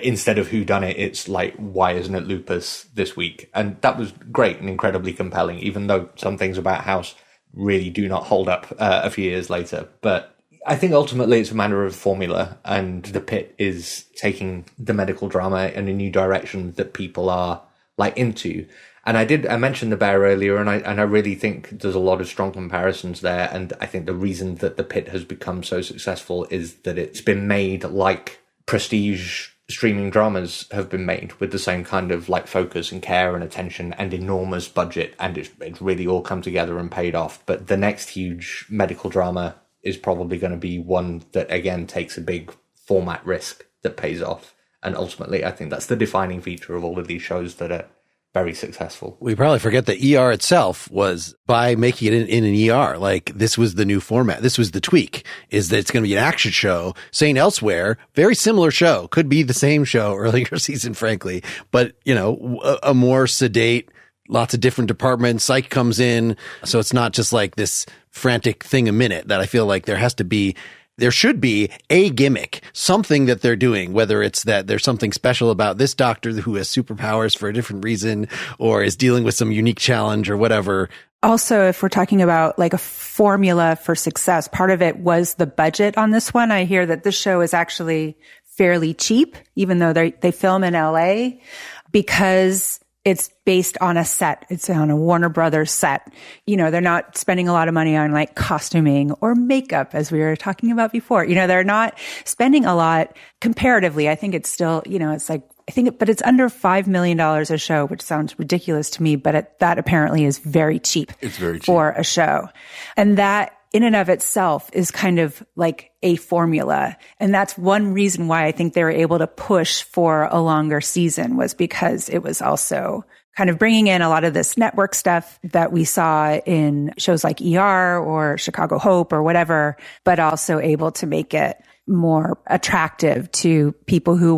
instead of whodunit, it's like, why isn't it lupus this week? And that was great and incredibly compelling, even though some things about House really do not hold up a few years later. But I think ultimately it's a matter of formula, and The Pitt is taking the medical drama in a new direction that people are like into. And I mentioned The Bear earlier, and I really think there's a lot of strong comparisons there. And I think the reason that The Pitt has become so successful is that it's been made like prestige streaming dramas have been made with the same kind of like focus and care and attention and enormous budget, and it's really all come together and paid off. But the next huge medical drama is probably going to be one that again takes a big format risk that pays off. And ultimately, I think that's the defining feature of all of these shows that are very successful. We probably forget that ER itself was, by making it in an ER, like this was the new format. This was the tweak, is that it's going to be an action show. St. Elsewhere, very similar show, could be the same show earlier season, frankly, but you know, a more sedate, lots of different departments. Psych comes in. So it's not just like this frantic thing a minute that I feel like there should be a gimmick, something that they're doing, whether it's that there's something special about this doctor who has superpowers for a different reason or is dealing with some unique challenge or whatever. Also, if we're talking about like a formula for success, part of it was the budget on this one. I hear that this show is actually fairly cheap, even though they film in LA, because it's based on a set. It's on a Warner Brothers set. You know, they're not spending a lot of money on like costuming or makeup, as we were talking about before. You know, they're not spending a lot comparatively. I think it's still, you know, it's like, but it's under $5 million a show, which sounds ridiculous to me, but that apparently is very cheap. It's very cheap for a show. And that in and of itself is kind of like a formula. And that's one reason why I think they were able to push for a longer season, was because it was also kind of bringing in a lot of this network stuff that we saw in shows like ER or Chicago Hope or whatever, but also able to make it more attractive to people who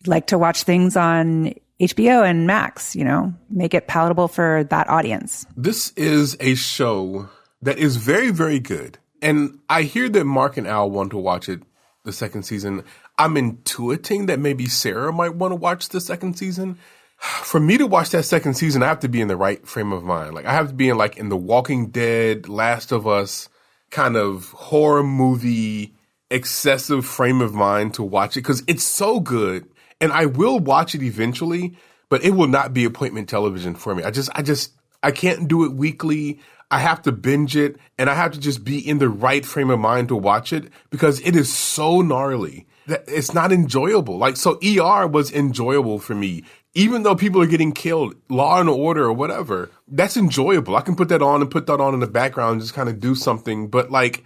like to watch things on HBO and Max, you know, make it palatable for that audience. This is a show that is very, very good. And I hear that Mark and Al want to watch it, the second season. I'm intuiting that maybe Sarah might want to watch the second season. For me to watch that second season, I have to be in the right frame of mind. Like I have to be in the Walking Dead, Last of Us kind of horror movie, excessive frame of mind to watch it, because it's so good. And I will watch it eventually, but it will not be appointment television for me. I can't do it weekly. I have to binge it, and I have to just be in the right frame of mind to watch it, because it is so gnarly that it's not enjoyable. Like, so ER was enjoyable for me. Even though people are getting killed, Law and Order or whatever, that's enjoyable. I can put that on in the background and just kind of do something. But like,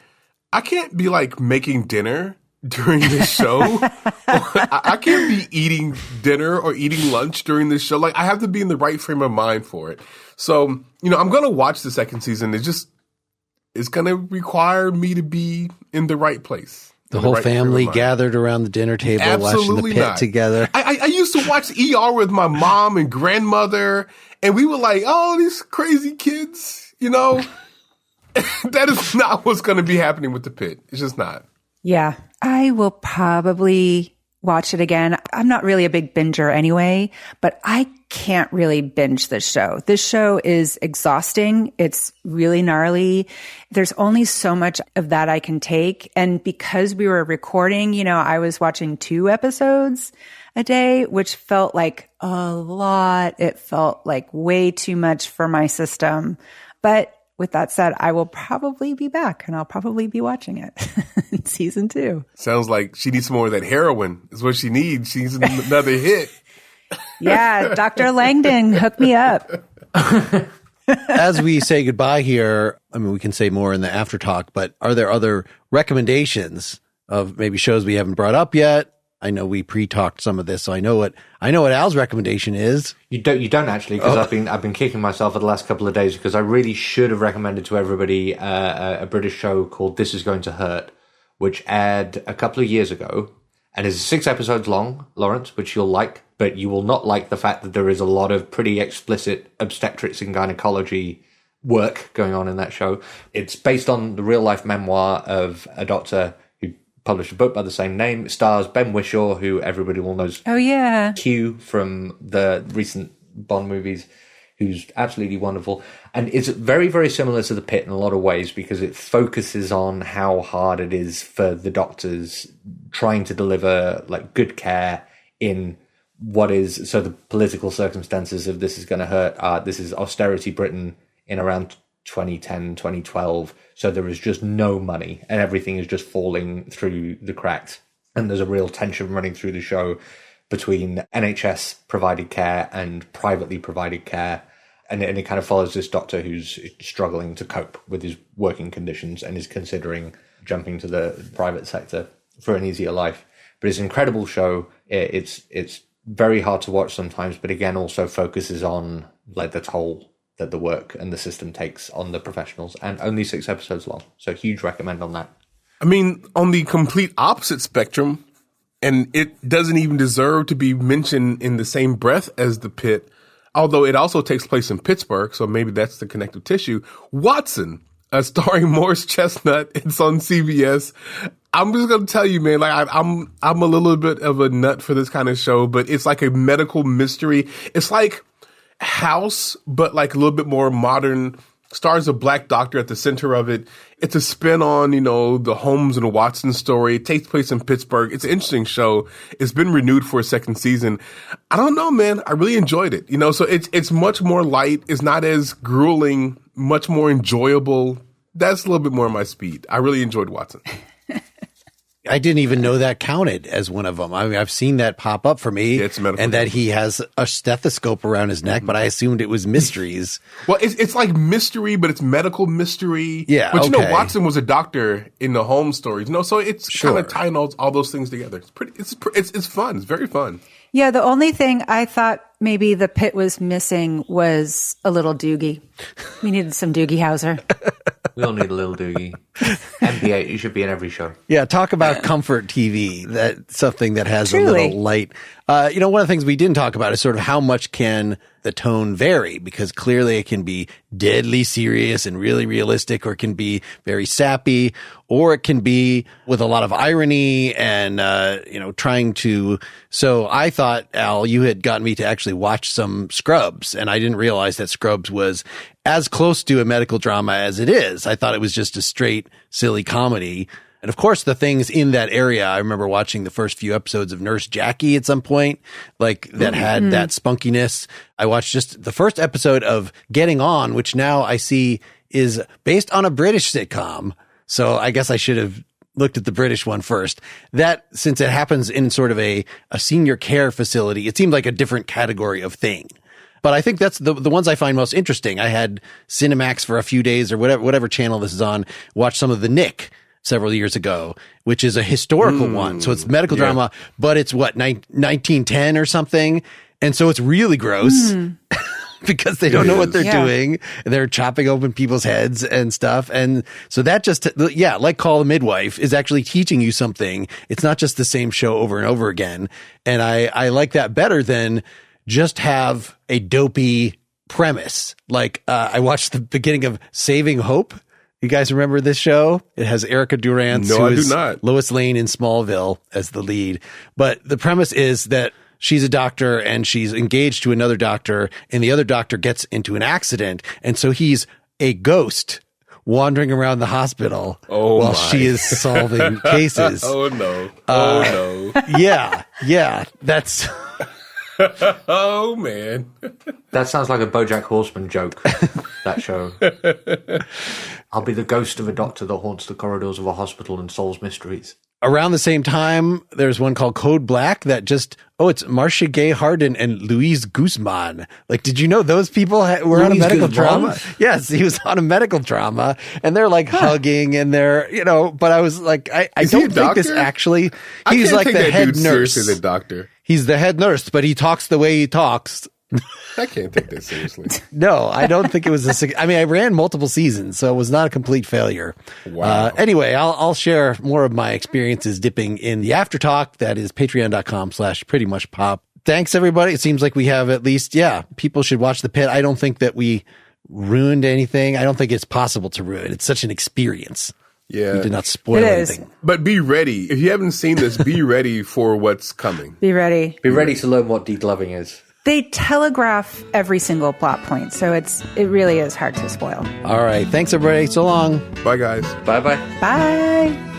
I can't be like making dinner during this show. I can't be eating dinner or eating lunch during this show. Like, I have to be in the right frame of mind for it. So, you know, I'm going to watch the second season. It's going to require me to be in the right place. The whole family gathered around the dinner table, watching the Pitt together. I used to watch ER with my mom and grandmother, and we were like, oh, these crazy kids, you know? That is not what's going to be happening with the Pitt. It's just not. Yeah, I will probably watch it again. I'm not really a big binger anyway, but I can't really binge this show. This show is exhausting. It's really gnarly. There's only so much of that I can take. And because we were recording, you know, I was watching 2 episodes a day, which felt like a lot. It felt like way too much for my system. But with that said, I will probably be back, and I'll probably be watching it in season 2. Sounds like she needs some more of that heroin is what she needs. She needs another hit. Yeah, Dr. Langdon, hook me up. As we say goodbye here, I mean, we can say more in the after talk, but are there other recommendations of maybe shows we haven't brought up yet? I know we pre-talked some of this, so I know what Al's recommendation is. You don't actually, because I've been kicking myself for the last couple of days, because I really should have recommended to everybody a British show called This Is Going to Hurt, which aired a couple of years ago, and is 6 episodes long, Lawrence, which you'll like, but you will not like the fact that there is a lot of pretty explicit obstetrics and gynecology work going on in that show. It's based on the real life memoir of a doctor who published a book by the same name. It stars Ben Whishaw, who everybody will know. Oh, yeah. Q from the recent Bond movies, who's absolutely wonderful. And it's very, very similar to The Pitt in a lot of ways, because it focuses on how hard it is for the doctors trying to deliver like good care in what is, so the political circumstances of This Is Going to Hurt. This is austerity Britain in around 2010, 2012. So there is just no money, and everything is just falling through the cracks. And there's a real tension running through the show between NHS provided care and privately provided care. And it kind of follows this doctor who's struggling to cope with his working conditions and is considering jumping to the private sector for an easier life. But it's an incredible show. It's very hard to watch sometimes, but again, also focuses on like the toll that the work and the system takes on the professionals, and only 6 episodes long. So huge recommend on that. I mean, on the complete opposite spectrum, and it doesn't even deserve to be mentioned in the same breath as The Pitt, although it also takes place in Pittsburgh, so maybe that's the connective tissue. Watson, starring Morris Chestnut. It's on CBS. I'm just going to tell you, man, like I'm a little bit of a nut for this kind of show, but it's like a medical mystery. It's like House, but like a little bit more modern. Stars a black doctor at the center of it. It's a spin on, the Holmes and Watson story. It takes place in Pittsburgh. It's an interesting show. It's been renewed for a second season. I don't know, man. I really enjoyed it. So it's much more light. It's not as grueling, much more enjoyable. That's a little bit more my speed. I really enjoyed Watson. I didn't even know that counted as one of them. I mean, I've seen that pop up for me, and that he has a stethoscope around his neck, but I assumed it was mysteries. Well, it's like mystery, but it's medical mystery. Yeah, but okay. Watson was a doctor in the Holmes stories. So it's kind of tying all those things together. It's fun. It's very fun. Yeah, the only thing I thought maybe The Pitt was missing was a little Doogie. We needed some Doogie Howser. We all need a little Doogie. MPA, you should be in every show. Yeah, talk about comfort TV. That's something that has Truly. a little light. One of the things we didn't talk about is sort of how much can the tone vary, because clearly it can be deadly serious and really realistic, or it can be very sappy, or it can be with a lot of irony and, trying to. So I thought, Al, you had gotten me to actually watch some Scrubs, and I didn't realize that Scrubs was as close to a medical drama as it is. I thought it was just a straight, silly comedy. And of course, the things in that area, I remember watching the first few episodes of Nurse Jackie at some point, like that had that spunkiness. I watched just the first episode of Getting On, which now I see is based on a British sitcom. So I guess I should have looked at the British one first. That, since it happens in sort of a senior care facility, it seemed like a different category of thing. But I think that's the ones I find most interesting. I had Cinemax for a few days, or whatever channel this is on, watch some of The Nick several years ago, which is a historical one. So it's medical drama, but it's 1910 or something. And so it's really gross because they don't know what they're doing. They're chopping open people's heads and stuff. And so that just, like Call the Midwife is actually teaching you something. It's not just the same show over and over again. And I like that better than just have a dopey premise. Like, I watched the beginning of Saving Hope. You guys remember this show? It has Erica Durance, who is do not. Lois Lane in Smallville, as the lead. But the premise is that she's a doctor and she's engaged to another doctor, and the other doctor gets into an accident. And so he's a ghost wandering around the hospital while she is solving cases. Oh, no. Yeah. That's... Oh, man. That sounds like a BoJack Horseman joke, that show. I'll be the ghost of a doctor that haunts the corridors of a hospital and solves mysteries. Around the same time, there's one called Code Black that it's Marcia Gay Harden and Luis Guzman. Like, did you know those people were on a medical drama? Yes, he was on a medical drama, and they're like hugging, and they're, but I was like, I don't think this actually, he's like the head nurse. Seriously, the doctor. He's the head nurse, but he talks the way he talks. I can't take that seriously. No, I don't think it was I ran multiple seasons, so it was not a complete failure. Wow. Anyway, I'll share more of my experiences dipping in the after talk. That is patreon.com/prettymuchpop. Thanks, everybody. It seems like we have at least, people should watch The Pitt. I don't think that we ruined anything. I don't think it's possible to ruin. It's such an experience. Yeah. We did not spoil anything. But be ready. If you haven't seen this, be ready for what's coming. Be ready. Be ready to learn what degloving is. They telegraph every single plot point, so it really is hard to spoil. All right. Thanks, everybody. So long. Bye, guys. Bye-bye. Bye.